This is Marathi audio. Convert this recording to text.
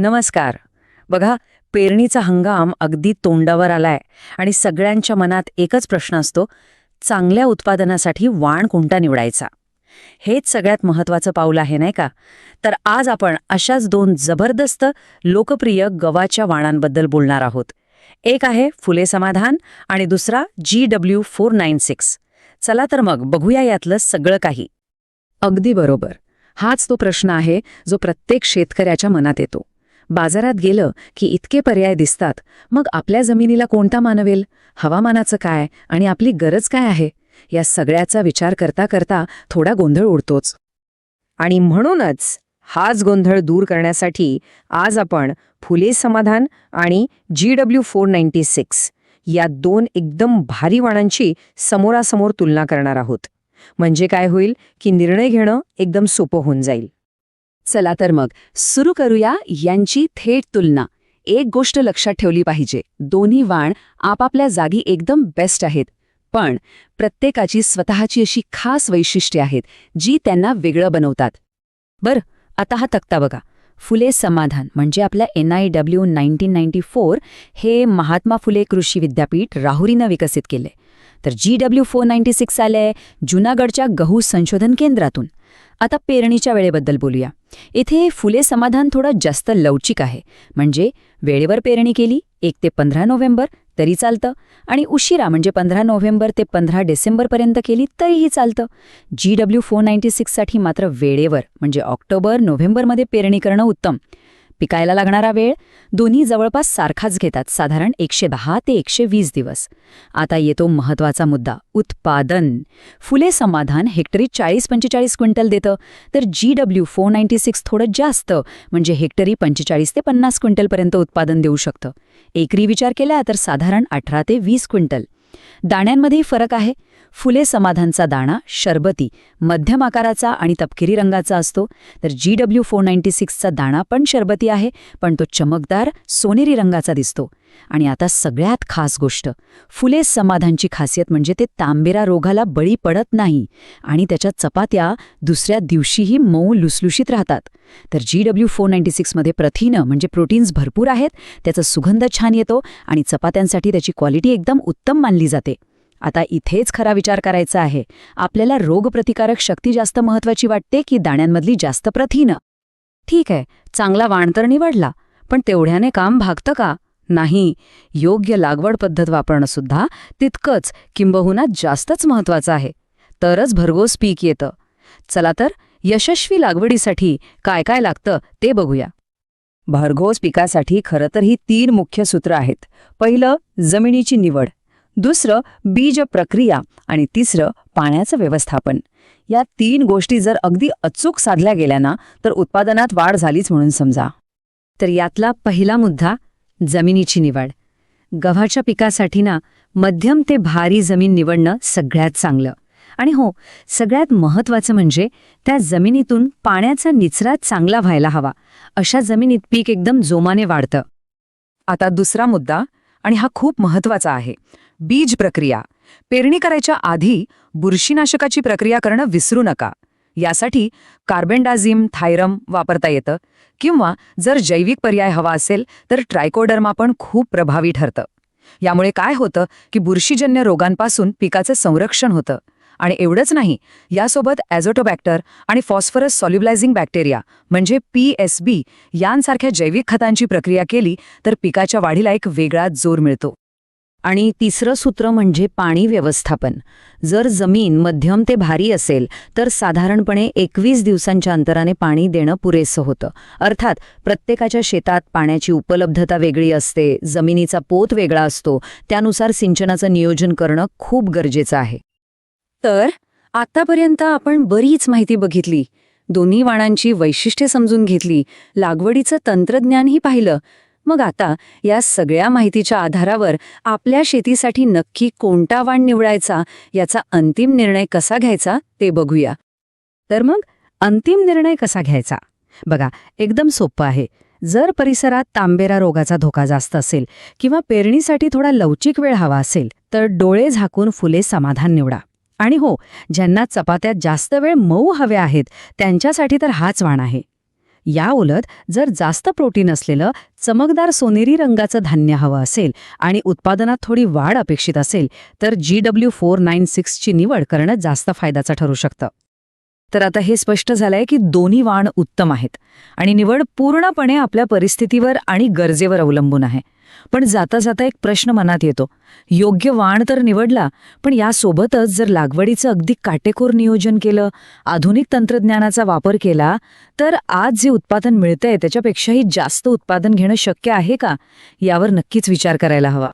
नमस्कार. बघा, पेरणीचा हंगाम अगदी तोंडावर आलाय आणि सगळ्यांच्या मनात एकच प्रश्न असतो, चांगल्या उत्पादनासाठी वाण कोणता निवडायचा? हेच सगळ्यात महत्वाचं पाऊल आहे, नाही का? तर आज आपण अशाच दोन जबरदस्त लोकप्रिय गव्हाच्या वाणांबद्दल बोलणार आहोत. एक आहे फुले समाधान आणि दुसरा GW496. चला तर मग बघूया यातलं सगळं काही. अगदी बरोबर. हाच तो प्रश्न आहे जो प्रत्येक शेतकऱ्याच्या मनात येतो. बाजारात गेलं की इतके पर्याय दिसतात, मग आपल्या जमिनीला कोणता मानवेल, हवामानाचं काय आणि आपली गरज काय आहे, या सगळ्याचा विचार करता करता थोडा गोंधळ उडतोच. आणि म्हणूनच हाच गोंधळ दूर करण्यासाठी आज आपण फुले समाधान आणि GW496 या दोन एकदम भारी वाणांची समोरासमोर तुलना करणार आहोत. म्हणजे काय होईल की निर्णय घेणं एकदम सोपं होऊन जाईल. चला तर मग सुरू करूया यांची थेट तुलना. एक गोष्ट लक्षात ठेवली पाहिजे, दोन्ही वाण आपापल्या जागी एकदम बेस्ट आहेत, पण प्रत्येकाची स्वतःची अशी खास वैशिष्ट्ये आहेत जी त्यांना वेगळं बनवतात. बरं, आता हा तक्ता बघा. फुले समाधान म्हणजे आपल्या NIW 1994 हे महात्मा फुले कृषी विद्यापीठ राहुरीनं विकसित केले. तर GW496 आलंय जुनागडच्या गहू संशोधन केंद्रातून. आता पेरणीच्या वेळेबद्दल बोलूया. इथे फुले समाधान थोडं जास्त लवचिक आहे, म्हणजे वेळेवर पेरणी केली 1 ते 15 नोव्हेंबर तरी चालतं, आणि उशिरा म्हणजे 15 नोव्हेंबर ते 15 डिसेंबरपर्यंत केली तरीही चालतं. GW496 साठी मात्र वेळेवर म्हणजे ऑक्टोबर-नोव्हेंबरमध्ये पेरणी करणं उत्तम. पिकायला लागणारा वेळ दोन्ही जवळपास सारखाच घेतात, साधारण 110 ते 120 दिवस. आता येतो महत्वाचा मुद्दा, उत्पादन. फुले समाधान हेक्टरी 40-45 क्विंटल देतं, तर GW496 थोडं जास्त म्हणजे हेक्टरी 45 ते 50 क्विंटलपर्यंत उत्पादन देऊ शकतं. एकरी विचार केला तर साधारण 18 ते 20 क्विंटल. दाण्यांमध्येही फरक आहे. फुले समाधानचा दाणा शरबती, मध्यम आकाराचा आणि तपकिरी रंगाचा असतो, तर GW496चा दाणा पण शरबती आहे, पण तो चमकदार सोनेरी रंगाचा दिसतो. आणि आता सगळ्यात खास गोष्ट, फुले समाधानची खासियत म्हणजे ते तांबेरा रोगाला बळी पडत नाही आणि त्याच्या चपात्या दुसऱ्या दिवशीही मऊ लुसलुशीत राहतात. तर GW496 मध्ये प्रथिनं म्हणजे प्रोटीन्स भरपूर आहेत, त्याचा सुगंध छान येतो आणि चपात्यांसाठी त्याची क्वालिटी एकदम उत्तम मानली जाते. आता इथेच खरा विचार करायचा आहे, आपल्याला रोगप्रतिकारक शक्ती जास्त महत्वाची वाटते की दाण्यांमधली जास्त प्रथिनं? ठीक आहे, चांगला वाण तर निवडला, पण तेवढ्याने काम भागतं का? नाही. योग्य लागवड पद्धत वापरणं सुद्धा तितकंच किंबहुना जास्तच महत्वाचं आहे, तरच भरघोस पीक येतं. चला तर यशस्वी लागवडीसाठी काय काय लागतं ते बघूया. भरघोस पिकासाठी खरं तर ही 3 मुख्य सूत्र आहेत. पहिलं, जमिनीची निवड. दुसरं, बीज प्रक्रिया. आणि तिसरं, पाण्याचं व्यवस्थापन. या 3 गोष्टी जर अगदी अचूक साधल्या गेल्या ना, तर उत्पादनात वाढ झालीच म्हणून समजा. तर यातला पहिला मुद्दा, जमिनीची निवड. गव्हाच्या पिकासाठी ना मध्यम ते भारी जमीन निवडणं सगळ्यात चांगलं. आणि हो, सगळ्यात महत्त्वाचं म्हणजे त्या जमिनीतून पाण्याचा निचरा चांगला व्हायला हवा. अशा जमिनीत पीक एकदम जोमाने वाढतं. आता दुसरा मुद्दा, आणि हा खूप महत्त्वाचा आहे, बीज प्रक्रिया. पेरणी करायच्या आधी बुरशीनाशकाची प्रक्रिया करणं विसरू नका. यासाठी कार्बेंडाझिम, थायरम वापरता येतं, किंवा जर जैविक पर्याय हवा असेल तर ट्रायकोडर्मा पण खूप प्रभावी ठरतं. यामुळे काय होतं की बुरशीजन्य रोगांपासून पिकाचं संरक्षण होतं. आणि एवढंच नाही, यासोबत ॲझोटोबॅक्टर आणि फॉस्फरस सॉल्युबलायझिंग बॅक्टेरिया म्हणजे PSB यांसारख्या जैविक खतांची प्रक्रिया केली तर पिकाच्या वाढीला एक वेगळाच जोर मिळतो. आणि तिसरं सूत्र म्हणजे पाणी व्यवस्थापन. जर जमीन मध्यम ते भारी असेल तर साधारणपणे 21 दिवसांच्या अंतराने पाणी देणं पुरेसं होतं. अर्थात प्रत्येकाच्या शेतात पाण्याची उपलब्धता वेगळी असते, जमिनीचा पोत वेगळा असतो, त्यानुसार सिंचनाचं नियोजन करणं खूप गरजेचं आहे. तर आतापर्यंत आपण बरीच माहिती बघितली, दोन्ही वाणांची वैशिष्ट्ये समजून घेतली, लागवडीचं तंत्रज्ञानही पाहिलं. मग आता या सगळ्या माहितीच्या आधारावर आपल्या शेतीसाठी नक्की कोणता वाण निवडायचा याचा अंतिम निर्णय कसा घ्यायचा ते बघूया. तर मग अंतिम निर्णय कसा घ्यायचा? बघा, एकदम सोपं आहे. जर परिसरात तांबेरा रोगाचा धोका जास्त असेल किंवा पेरणीसाठी थोडा लवचिक वेळ हवा असेल तर डोळे झाकून फुले समाधान निवडा. आणि हो, ज्यांना चपात्यात जास्त वेळ मऊ हव्या आहेत त्यांच्यासाठी तर हाच वाण आहे. या उलट जर जास्त प्रोटीन असलेलं चमकदार सोनेरी रंगाचं धान्य हवं असेल आणि उत्पादनात थोडी वाढ अपेक्षित असेल तर GW496 ची निवड करणं जास्त फायद्याचं ठरू शकतं. तर आता हे स्पष्ट झालंय की दोन्ही वाण उत्तम आहेत आणि निवड पूर्णपणे आपल्या परिस्थितीवर आणि गरजेवर अवलंबून आहे. पण जाता जाता एक प्रश्न मनात येतो, योग्य वाण तर निवडला, पण यासोबतच जर लागवडीचं अगदी काटेकोर नियोजन केलं, आधुनिक तंत्रज्ञानाचा वापर केला, तर आज जे उत्पादन मिळतंय त्याच्यापेक्षाही जास्त उत्पादन घेणं शक्य आहे का, यावर नक्कीच विचार करायला हवा.